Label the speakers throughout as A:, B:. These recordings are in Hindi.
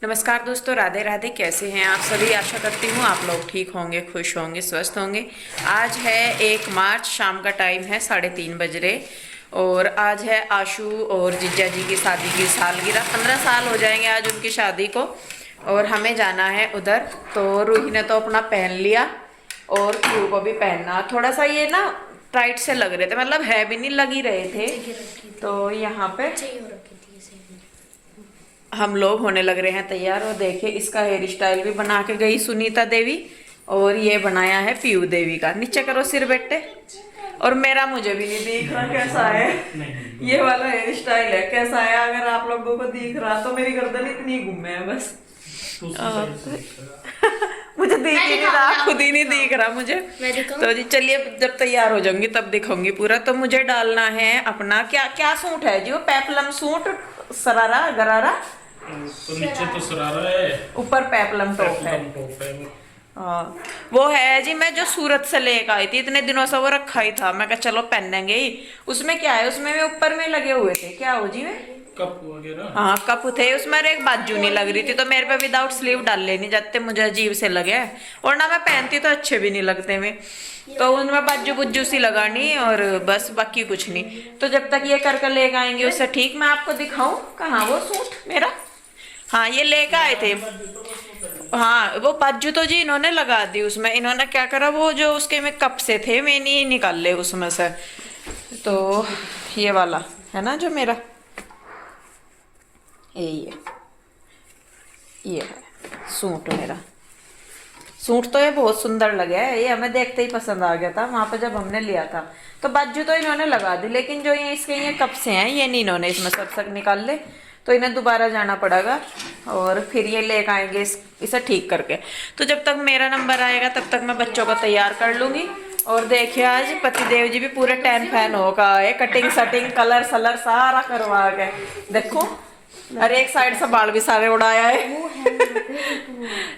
A: नमस्कार दोस्तों, राधे राधे। कैसे हैं आप सभी? आशा करती हूँ आप लोग ठीक होंगे, खुश होंगे, स्वस्थ होंगे। आज है 1 मार्च, शाम का टाइम है 3:30 बज रहे। और आज है आशु और जीजा जी की शादी की सालगिरह। 15 साल हो जाएंगे आज उनकी शादी को। और हमें जाना है उधर। तो रूही ने तो अपना पहन लिया और क्यू को भी पहनना। थोड़ा सा ये ना टाइट से लग रहे थे, मतलब है भी नहीं, लग ही रहे थे। तो यहाँ पे हम लोग होने लग रहे हैं तैयार। और देखिए, इसका हेयर स्टाइल भी बना के गई सुनीता देवी, और ये बनाया है पीयू देवी का। नीचे करो सिर बेटे। और मेरा मुझे भी नहीं दिख रहा कैसा है। ये वाला हेयर स्टाइल है, कैसा है? अगर आप लोगों को दिख रहा तो मेरी गर्दन इतनी घूमे है बस। मुझे दिख ही नहीं रहा, खुद ही नहीं दिख रहा मुझे। तो जी चलिए, जब तैयार हो जाऊंगी तब दिखाऊंगी पूरा। तो मुझे डालना है अपना क्या क्या सूट है जी, वो पेपलम सूट, सरारा गरारा।
B: तो नीचे तो सरारा है,
A: ऊपर पेपलम टॉप है। हाँ, वो है जी। मैं जो सूरत से लेकर आई थी, इतने दिनों से वो रखा ही था। मैं कहा चलो पहनेंगे ही। उसमें क्या है, उसमें भी ऊपर में लगे हुए थे, क्या हो जी में
B: कप वगैरह।
A: हाँ, कप थे उसमें। एक बाजू नहीं लग रही थी, तो मेरे पे विदाउट स्लीव डाले नहीं जाते, मुझे अजीब से लगे। और ना मैं पहनती तो अच्छे भी नहीं लगते में। तो उनमें बाजू बुज्जू सी लगानी और बस, बाकी कुछ नहीं। तो जब तक ये करके लेकर आएंगे उससे ठीक। मैं आपको दिखाऊं कहाँ वो सूट मेरा। हाँ, ये लेकर आए थे। हाँ, वो बाजू तो जी इन्होंने लगा दी उसमें। इन्होंने क्या करा, वो जो उसके में कप से थे, मैं नहीं निकाल ले उसमें से। तो ये वाला है ना जो मेरा, ये है सूट मेरा। सूट तो ये बहुत सुंदर लगा है, ये हमें देखते ही पसंद आ गया था वहां पे जब हमने लिया था। तो बाजू तो इन्होंने लगा दी, लेकिन जो ये इसके ये कप से हैं, ये नहीं इन्होंने इसमें सब निकाल ले। तो इन्हें दोबारा जाना पड़ेगा और फिर ये लेकर आएंगे इसे ठीक करके। तो जब तक मेरा नंबर आएगा तब तक मैं बच्चों को तैयार कर लूंगी। और देखिए, आज पतिदेव जी भी पूरे टैन फैन होगा, कटिंग सटिंग कलर सलर सारा करवा के देखो। अरे एक साइड से बाल भी सारे उड़ाया है।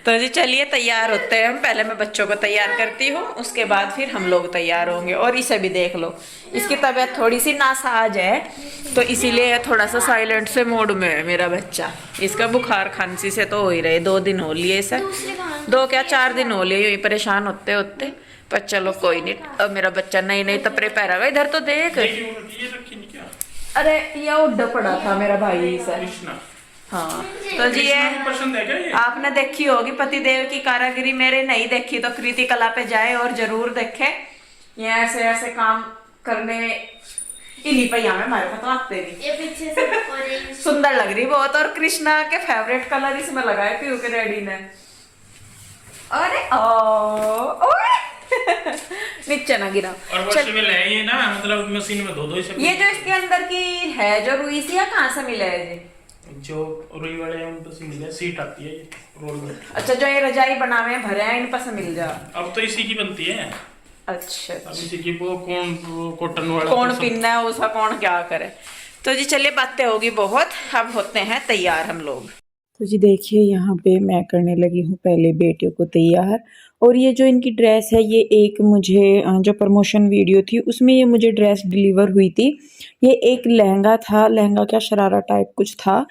A: तो जी चलिए, तैयार होते हैं हम। पहले मैं बच्चों को तैयार करती हूँ, उसके बाद फिर हम लोग तैयार होंगे। और इसे भी देख लो, इसकी तबीयत थोड़ी सी नासाज है, तो इसीलिए थोड़ा सा साइलेंट से मोड में है मेरा बच्चा। इसका बुखार खांसी से तो हो ही रहे, 2 दिन हो लिए इसे। 2 क्या 4 दिन हो लिए, यूं परेशान होते होते। पर चलो कोई नहीं, अब मेरा बच्चा नई नई तपरे पैरा। इधर तो देख। अरे ये उड्ड पड़ा था मेरा भाई से। हाँ, तो जी ये
B: पसंद है क्या ये?
A: आपने देखी होगी पतिदेव की कारागिरी। मेरे नहीं देखी तो कृति कला पे जाए और जरूर देखे। ये ऐसे ऐसे काम करने इन्हीं पे हमें हमारे को तो आते नहीं।
C: ये पीछे से
A: सुंदर लग रही बहुत। और कृष्णा के फेवरेट कलर इसमें लगाए पीयू के डैडी ने। अरे ओए नीचे ना गिरा।
B: और वॉश में ले ये ना, मतलब मशीन में धो दो इसे।
A: ये जो इसके अंदर की है, जो रुई सी है, कहाँ से मिला है जी?
B: जो रुई वाले हैं उन पर से मिले, सीट आती है ये रोल में।
A: अच्छा, जो ये रजाई बनावे भरे हैं, इन पर से मिल जा।
B: अब तो इसी की बनती है।
A: अच्छा,
B: अब इसी की वो कॉटन वाला
A: कौन पीना है उसका, कौन क्या करे। तो जी चलिए, बातें होगी बहुत, अब होते हैं तैयार हम लोग।
D: तो जी देखिए, यहाँ पे मैं करने लगी हूँ पहले बेटियों को तैयार। और ये जो इनकी ड्रेस है, ये एक मुझे जो प्रमोशन वीडियो थी उसमें ये मुझे ड्रेस डिलीवर हुई थी। ये एक लहंगा था, लहंगा क्या शरारा टाइप कुछ था।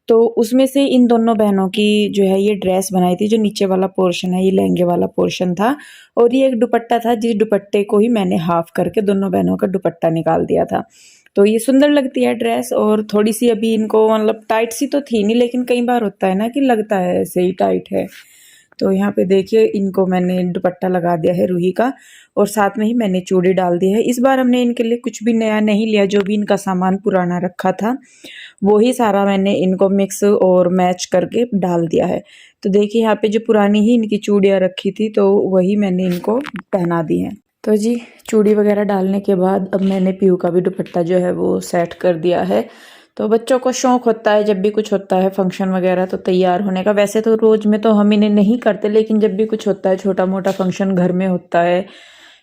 D: तो उसमें से इन दोनों बहनों की जो है ये ड्रेस बनाई थी। जो नीचे वाला पोर्शन है ये लहंगे वाला पोर्शन था, और ये एक दुपट्टा था, जिस दुपट्टे को ही मैंने हाफ करके दोनों बहनों का दुपट्टा निकाल दिया था। तो ये सुंदर लगती है ड्रेस। और थोड़ी सी अभी इनको मतलब टाइट सी तो थी नहीं, लेकिन कई बार होता है ना कि लगता है ऐसे ही टाइट है। तो यहाँ पे देखिए, इनको मैंने दुपट्टा लगा दिया है रूही का, और साथ में ही मैंने चूड़ी डाल दी है। इस बार हमने इनके लिए कुछ भी नया नहीं लिया, जो भी इनका सामान पुराना रखा था वो ही सारा मैंने इनको मिक्स और मैच करके डाल दिया है। तो देखिए, यहाँ पे जो पुरानी ही इनकी चूड़ियाँ रखी थी तो वही मैंने इनको पहना दी हैं। तो जी चूड़ी वगैरह डालने के बाद अब मैंने पीयू का भी दुपट्टा जो है वो सेट कर दिया है। तो बच्चों को शौक होता है जब भी कुछ होता है फंक्शन वगैरह तो तैयार होने का। वैसे तो रोज में तो हम इन्हें नहीं करते, लेकिन जब भी कुछ होता है, छोटा मोटा फंक्शन घर में होता है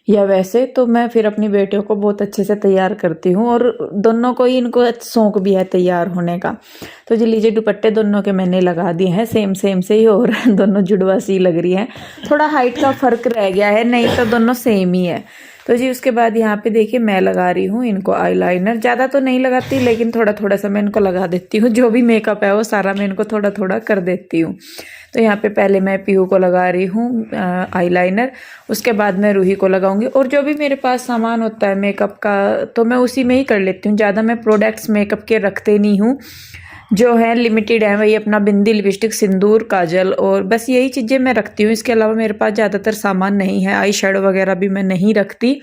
D: या वैसे, तो मैं फिर अपनी बेटियों को बहुत अच्छे से तैयार करती हूँ। और दोनों को ही इनको शौक भी है तैयार होने का। तो जी लीजिए, दुपट्टे दोनों के मैंने लगा दिए हैं सेम सेम से ही, और दोनों जुड़वा सी लग रही हैं। थोड़ा हाइट का फर्क रह गया है, नहीं तो दोनों सेम ही है। तो जी उसके बाद यहाँ पे देखिए मैं लगा रही हूँ इनको आईलाइनर। ज़्यादा तो नहीं लगाती लेकिन थोड़ा थोड़ा सा मैं इनको लगा देती हूँ। जो भी मेकअप है वो सारा मैं इनको थोड़ा थोड़ा कर देती हूँ। तो यहाँ पे पहले मैं पीहू को लगा रही हूँ आईलाइनर, उसके बाद मैं रूही को लगाऊंगी। और जो भी मेरे पास सामान होता है मेकअप का तो मैं उसी में ही कर लेती हूँ। ज़्यादा मैं प्रोडक्ट्स मेकअप के रखते नहीं हूँ, जो है लिमिटेड है वही अपना बिंदी, लिपस्टिक, सिंदूर, काजल और बस यही चीज़ें मैं रखती हूँ। इसके अलावा मेरे पास ज़्यादातर सामान नहीं है। आई शेडो वगैरह भी मैं नहीं रखती,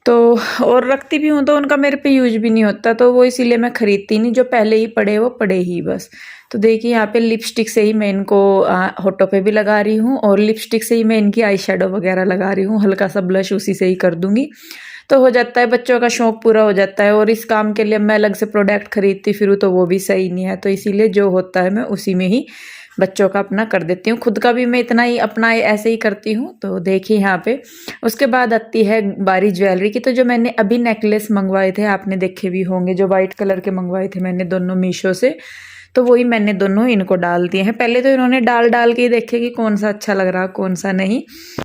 D: तो और रखती भी हूँ तो उनका मेरे पे यूज भी नहीं होता, तो वो इसीलिए मैं खरीदती नहीं। जो पहले ही पड़े वो पड़े ही बस। तो देखिए यहाँ पे लिपस्टिक से ही मैं इनको होठों पे भी लगा रही हूँ और लिपस्टिक से ही मैं इनकी आई शेडो वगैरह लगा रही हूँ। हल्का सा ब्लश उसी से ही कर दूंगी तो हो जाता है, बच्चों का शौक पूरा हो जाता है। और इस काम के लिए मैं अलग से प्रोडक्ट खरीदती फिरूँ तो वो भी सही नहीं है, तो इसीलिए जो होता है मैं उसी में ही बच्चों का अपना कर देती हूँ। खुद का भी मैं इतना ही अपना ऐसे ही करती हूँ। तो देखिए यहाँ पे उसके बाद आती है बारी ज्वेलरी की। तो जो मैंने अभी नेकलेस मंगवाए थे आपने देखे भी होंगे, जो वाइट कलर के मंगवाए थे मैंने दोनों मीशो से, तो वही मैंने दोनों इनको डाल दिए हैं। पहले तो इन्होंने डाल डाल के ही देखे कि कौन सा अच्छा लग रहा कौन सा नहीं।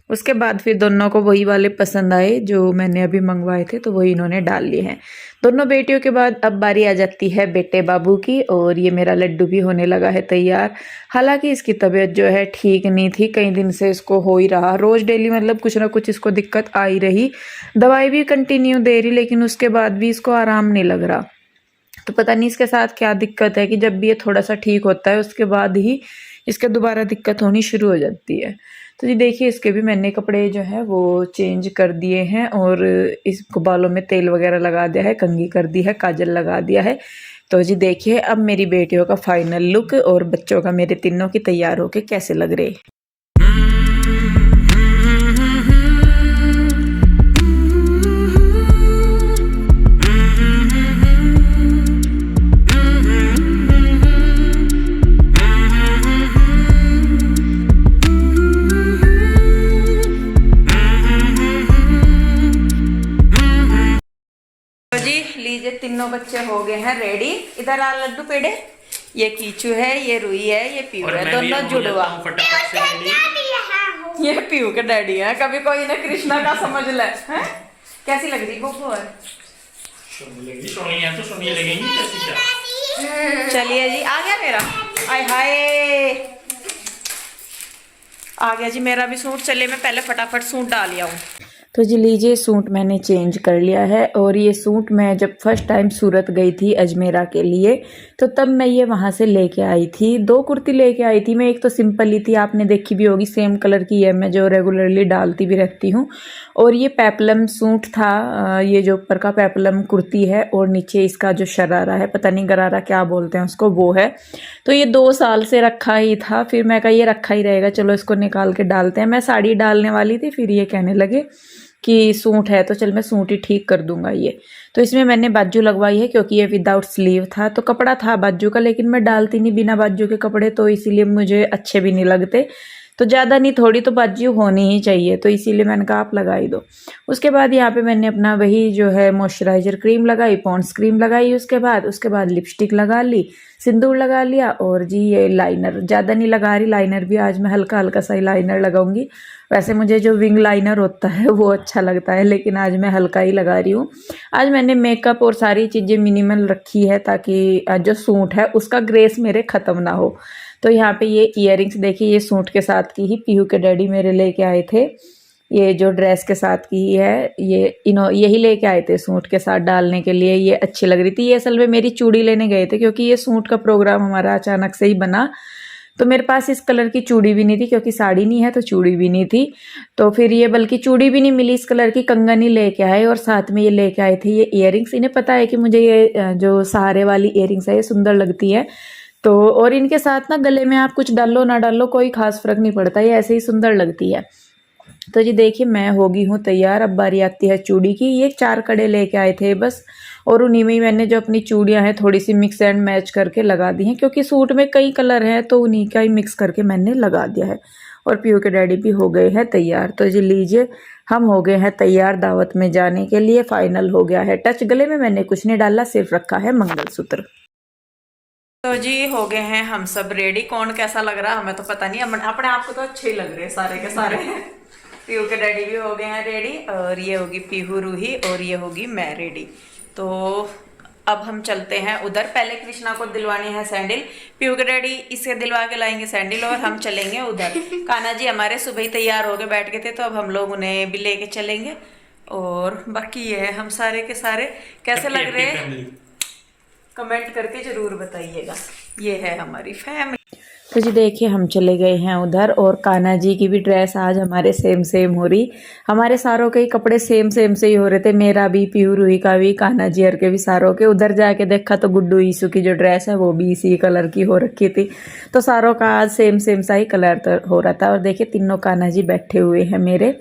D: उसके बाद फिर दोनों को वही वाले पसंद आए जो मैंने अभी मंगवाए थे, तो वही इन्होंने डाल लिए हैं। दोनों बेटियों के बाद अब बारी आ जाती है बेटे बाबू की। और ये मेरा लड्डू भी होने लगा है तैयार। हालांकि इसकी तबीयत जो है ठीक नहीं थी, कई दिन से इसको हो ही रहा, रोज़ डेली मतलब कुछ ना कुछ इसको दिक्कत आ ही रही। दवाई भी कंटिन्यू दे रही लेकिन उसके बाद भी इसको आराम नहीं लग रहा। तो पता नहीं इसके साथ क्या दिक्कत है कि जब भी ये थोड़ा सा ठीक होता है उसके बाद ही इसके दोबारा दिक्कत होनी शुरू हो जाती है। तो जी देखिए इसके भी मैंने कपड़े जो है वो चेंज कर दिए हैं और इसको बालों में तेल वगैरह लगा दिया है, कंघी कर दी है, काजल लगा दिया है। तो जी देखिए अब मेरी बेटियों का फाइनल लुक और बच्चों का मेरे तीनों की तैयार होके कैसे लग रहे। लीजिए तीनों बच्चे हो गए हैं रेडी। इधर आ लड्डू पेड़े, ये कीचू है, ये रुई है, ये पीयू है, दोनों जुड़वा। ये पीयू के डैडी है। कभी कोई ना कृष्णा का समझ ले है? कैसी लग रही गोपू? चलिए जी आ गया मेरा, आय हाय आ गया जी मेरा भी सूट। चलिए मैं पहले फटाफट सूट डाल लिया हूँ। तो जी लीजिए सूट मैंने चेंज कर लिया है। और ये सूट मैं जब फर्स्ट टाइम सूरत गई थी अजमेरा के लिए तो तब मैं ये वहाँ से लेके आई थी। 2 कुर्ती लेके आई थी मैं, एक तो सिंपल ही थी आपने देखी भी होगी, सेम कलर की है मैं जो रेगुलरली डालती भी रहती हूँ। और ये पेपलम सूट था, ये जो ऊपर का पेपलम कुर्ती है और नीचे इसका जो शरारा है, पता नहीं गरारा क्या बोलते हैं उसको, वो है। तो ये 2 साल से रखा ही था, फिर मैं कहा ये रखा ही रहेगा, चलो इसको निकाल के डालते हैं। मैं साड़ी डालने वाली थी, फिर ये कहने लगे कि सूट है तो चल मैं सूट ही ठीक कर दूंगा ये। तो इसमें मैंने बाजू लगवाई है क्योंकि ये विदाउट स्लीव था, तो कपड़ा था बाजू का लेकिन मैं डालती नहीं बिना बाजू के कपड़े, तो इसीलिए मुझे अच्छे भी नहीं लगते। तो ज़्यादा नहीं थोड़ी तो बाजू होनी ही चाहिए, तो इसीलिए मैंने कहा आप लगा ही दो। उसके बाद यहाँ पे मैंने अपना वही जो है मॉइस्चराइजर क्रीम लगाई, पॉन्ड्स क्रीम लगाई, उसके बाद लिपस्टिक लगा ली, सिंदूर लगा लिया। और जी ये लाइनर ज़्यादा नहीं लगा रही, लाइनर भी आज मैं हल्का हल्का सा लाइनर लगाऊंगी। वैसे मुझे जो विंग लाइनर होता है वो अच्छा लगता है लेकिन आज मैं हल्का ही लगा रही हूँ। आज मैंने मेकअप और सारी चीज़ें मिनिमल रखी है ताकि जो सूट है उसका ग्रेस मेरे ख़त्म ना हो। तो यहाँ पे ये इयररिंग्स देखिए, ये सूट के साथ की ही पीहू के डैडी मेरे लेके आए थे। ये जो ड्रेस के साथ की है ये यही लेके आए थे सूट के साथ डालने के लिए, ये अच्छी लग रही थी। ये असल में मेरी चूड़ी लेने गए थे क्योंकि ये सूट का प्रोग्राम हमारा अचानक से ही बना, तो मेरे पास इस कलर की चूड़ी भी नहीं थी क्योंकि साड़ी नहीं है तो चूड़ी भी नहीं थी। तो फिर ये बल्कि चूड़ी भी नहीं मिली, इस कलर की कंगन ही लेके आए और साथ में ये लेके आए थे ये इयररिंग्स। इन्हें पता है कि मुझे ये जो सहारे वाली इयररिंग्स है ये सुंदर लगती है, तो और इनके साथ ना गले में आप कुछ डालो ना डालो कोई खास फर्क नहीं पड़ता, ये ऐसे ही सुंदर लगती है। तो जी देखिए मैं हो गई हूँ तैयार। अब बारी आती है चूड़ी की। ये 4 कड़े लेके आए थे बस, और उन्हीं में ही मैंने जो अपनी चूड़ियाँ हैं थोड़ी सी मिक्स एंड मैच करके लगा दी हैं क्योंकि सूट में कई कलर हैं तो उन्हीं का ही मिक्स करके मैंने लगा दिया है। और पीयू के डैडी भी हो गए हैं तैयार। तो जी लीजिए हम हो गए हैं तैयार दावत में जाने के लिए। फाइनल हो गया है टच। गले में मैंने कुछ नहीं डाला, सिर्फ रखा है मंगलसूत्र। तो जी हो गए हैं हम सब रेडी। कौन कैसा लग रहा है हमें तो पता नहीं, अपने आप को तो अच्छे ही लग रहे हैं सारे के सारे।
A: पीहू के डैडी भी हो गए हैं रेडी, और ये होगी पीहू रूही और ये होगी मैं रेडी। तो अब हम चलते हैं उधर। पहले कृष्णा को दिलवानी है सैंडल, पीहू के डैडी इसे दिलवा के लाएंगे सैंडल और हम चलेंगे उधर। कान्हा जी हमारे सुबह ही तैयार हो गए बैठ गए थे, तो अब हम लोग उन्हें भी लेके चलेंगे। और बाकी ये है हम सारे के सारे। कैसे लग रहे हैं कमेंट करके जरूर बताइएगा। ये है हमारी फैमिली।
D: तो जी देखिए हम चले गए हैं उधर, और कान्हा जी की भी ड्रेस आज हमारे सेम सेम हो रही। हमारे सारों के ही कपड़े सेम सेम से ही हो रहे थे, मेरा भी, पीहू रूही का भी, कान्हा जी और के भी सारों के। उधर जाके देखा तो गुड्डू ईशू की जो ड्रेस है वो भी इसी कलर की हो रखी थी। तो सारों का आज सेम सेम सा ही कलर हो रहा था। और देखिए तीनों कान्हा जी बैठे हुए हैं मेरे।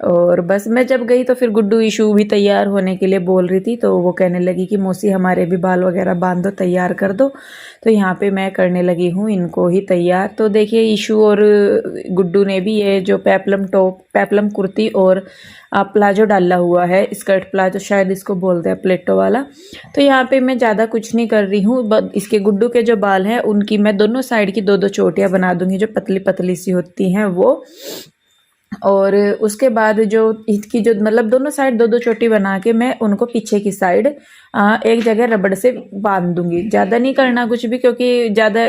D: और बस मैं जब गई तो फिर गुड्डू ईशू भी तैयार होने के लिए बोल रही थी, तो वो कहने लगी कि मौसी हमारे भी बाल वगैरह बांध दो, तैयार कर दो। तो यहाँ पे मैं करने लगी हूँ इनको ही तैयार। तो देखिए ईशू और गुड्डू ने भी ये जो पेपलम कुर्ती और प्लाजो डाला हुआ है, स्कर्ट प्लाजो शायद इसको बोलते हैं, प्लेटो वाला। तो यहाँ पे मैं ज़्यादा कुछ नहीं कर रही हूँ। इसके गुड्डू के जो बाल हैं उनकी मैं दोनों साइड की दो दो चोटियाँ बना दूंगी, जो पतली पतली सी होती हैं वो। और उसके बाद जो इसकी जो मतलब दोनों साइड दो दो चोटी बना के मैं उनको पीछे की साइड एक जगह रबड़ से बांध दूंगी। ज़्यादा नहीं करना कुछ भी, क्योंकि ज़्यादा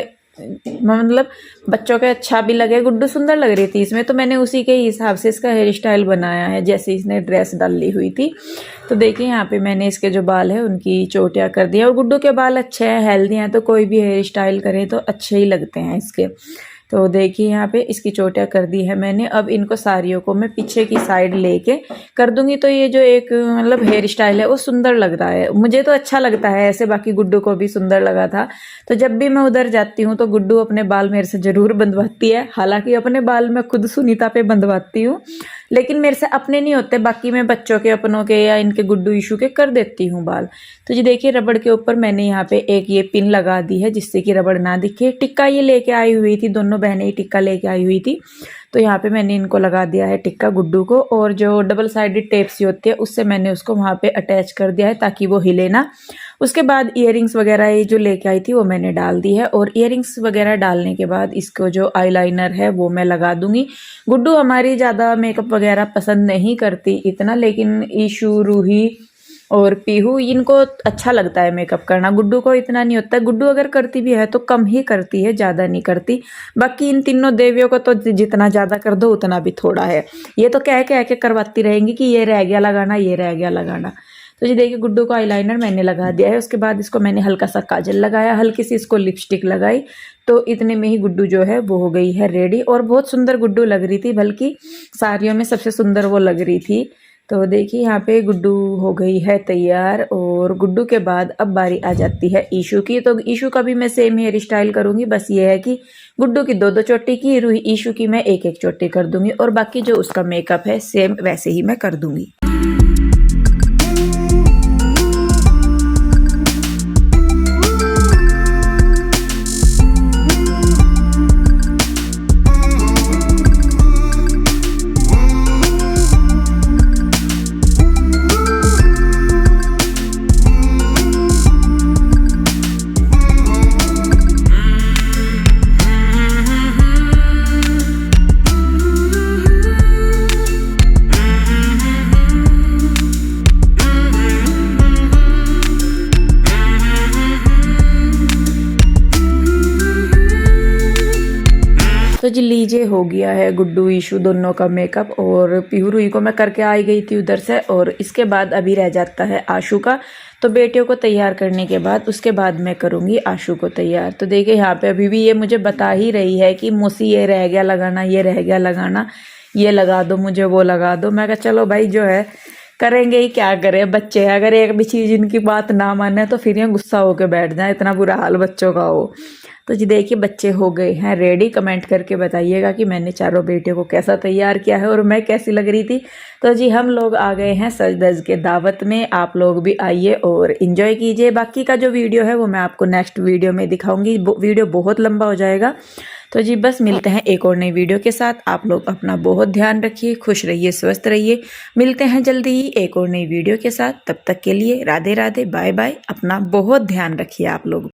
D: मतलब बच्चों के अच्छा भी लगे। गुड्डू सुंदर लग रही थी इसमें, तो मैंने उसी के हिसाब से इसका हेयर स्टाइल बनाया है जैसे इसने ड्रेस डाली हुई थी। तो देखिए यहाँ पे मैंने इसके जो बाल है उनकी चोटियाँ कर दी। और गुड्डू के बाल अच्छे हैं, हेल्दी हैं, तो कोई भी हेयर स्टाइल करे तो अच्छे ही लगते हैं इसके। तो देखिए यहाँ पे इसकी चोटियाँ कर दी है मैंने। अब इनको सारियों को मैं पीछे की साइड लेके कर दूंगी। तो ये जो एक मतलब हेयर स्टाइल है वो सुंदर लग रहा है, मुझे तो अच्छा लगता है ऐसे, बाकी गुड्डू को भी सुंदर लगा था। तो जब भी मैं उधर जाती हूँ तो गुड्डू अपने बाल मेरे से जरूर बंधवाती है। हालांकि अपने बाल मैं खुद सुनीता पे बंधवाती हूँ, लेकिन मेरे से अपने नहीं होते, बाकी मैं बच्चों के, अपनों के या इनके गुड्डू ईशू के कर देती हूँ बाल। तो जी देखिए रबड़ के ऊपर मैंने यहाँ पे एक ये पिन लगा दी है जिससे कि रबड़ ना दिखे। टिक्का ये लेके आई हुई थी, दोनों बहनें ही टिक्का लेके आई हुई थी। तो यहाँ पे मैंने इनको लगा दिया है टिक्का गुड्डू को, और जो डबल साइडेड टेप सी होती है उससे मैंने उसको वहाँ पे अटैच कर दिया है ताकि वो हिले ना। उसके बाद इयररिंग्स वगैरह ये जो लेके आई थी वो मैंने डाल दी है। और इयररिंग्स वगैरह डालने के बाद इसको जो आईलाइनर है वो मैं लगा दूंगी। गुड्डू हमारी ज़्यादा मेकअप वगैरह पसंद नहीं करती इतना, लेकिन ईशू, रूही और पीहू इनको अच्छा लगता है मेकअप करना। गुड्डू को इतना नहीं होता। गुड्डू अगर करती भी है तो कम ही करती है, ज़्यादा नहीं करती। बाकी इन तीनों देवियों को तो जितना ज़्यादा कर दो उतना भी थोड़ा है। ये तो कह के करवाती रहेंगी कि ये रह गया लगाना, ये रह गया लगाना। तो जी देखिए गुड्डू को आईलाइनर मैंने लगा दिया है। उसके बाद इसको मैंने हल्का सा काजल लगाया, हल्की सी इसको लिपस्टिक लगाई। तो इतने में ही गुड्डू जो है वो हो गई है रेडी। और बहुत सुंदर गुड्डू लग रही थी, बल्कि सारियों में सबसे सुंदर वो लग रही थी। तो देखिए यहाँ पे गुड्डू हो गई है तैयार। और गुड्डू के बाद अब बारी आ जाती है ईशू की। तो ईशू का भी मैं सेम हेयर स्टाइल करूँगी, बस ये है कि गुड्डू की दो दो चोटी की, रूही ईशू की मैं एक एक चोटी कर दूंगी। और बाकी जो उसका मेकअप है सेम वैसे ही मैं कर दूंगी। तो जी लीजिए हो गया है गुड्डू ईशू दोनों का मेकअप। और पीहू रूही को मैं करके आई गई थी उधर से। और इसके बाद अभी रह जाता है आशू का। तो बेटियों को तैयार करने के बाद उसके बाद मैं करूँगी आशू को तैयार। तो देखिए यहाँ पे अभी भी ये मुझे बता ही रही है कि मौसी ये रह गया लगाना, ये रह गया लगाना, ये लगा दो मुझे, वो लगा दो। मैं कहा चलो भाई जो है करेंगे ही, क्या करें, बच्चे हैं। अगर एक भी चीज़ इनकी बात ना माने तो फिर ये गुस्सा होकर बैठ जाए, इतना बुरा हाल बच्चों का हो। तो जी देखिए बच्चे हो गए हैं रेडी। कमेंट करके बताइएगा कि मैंने चारों बेटियों को कैसा तैयार किया है और मैं कैसी लग रही थी। तो जी हम लोग आ गए हैं सज धज के दावत में। आप लोग भी आइए और इन्जॉय कीजिए। बाकी का जो वीडियो है वो मैं आपको नेक्स्ट वीडियो में दिखाऊंगी, वीडियो बहुत लंबा हो जाएगा। तो जी बस मिलते हैं एक और नई वीडियो के साथ। आप लोग अपना बहुत ध्यान रखिए, खुश रहिए, स्वस्थ रहिए। मिलते हैं जल्दी ही एक और नई वीडियो के साथ। तब तक के लिए राधे राधे, बाय बाय। अपना बहुत ध्यान रखिए आप लोग।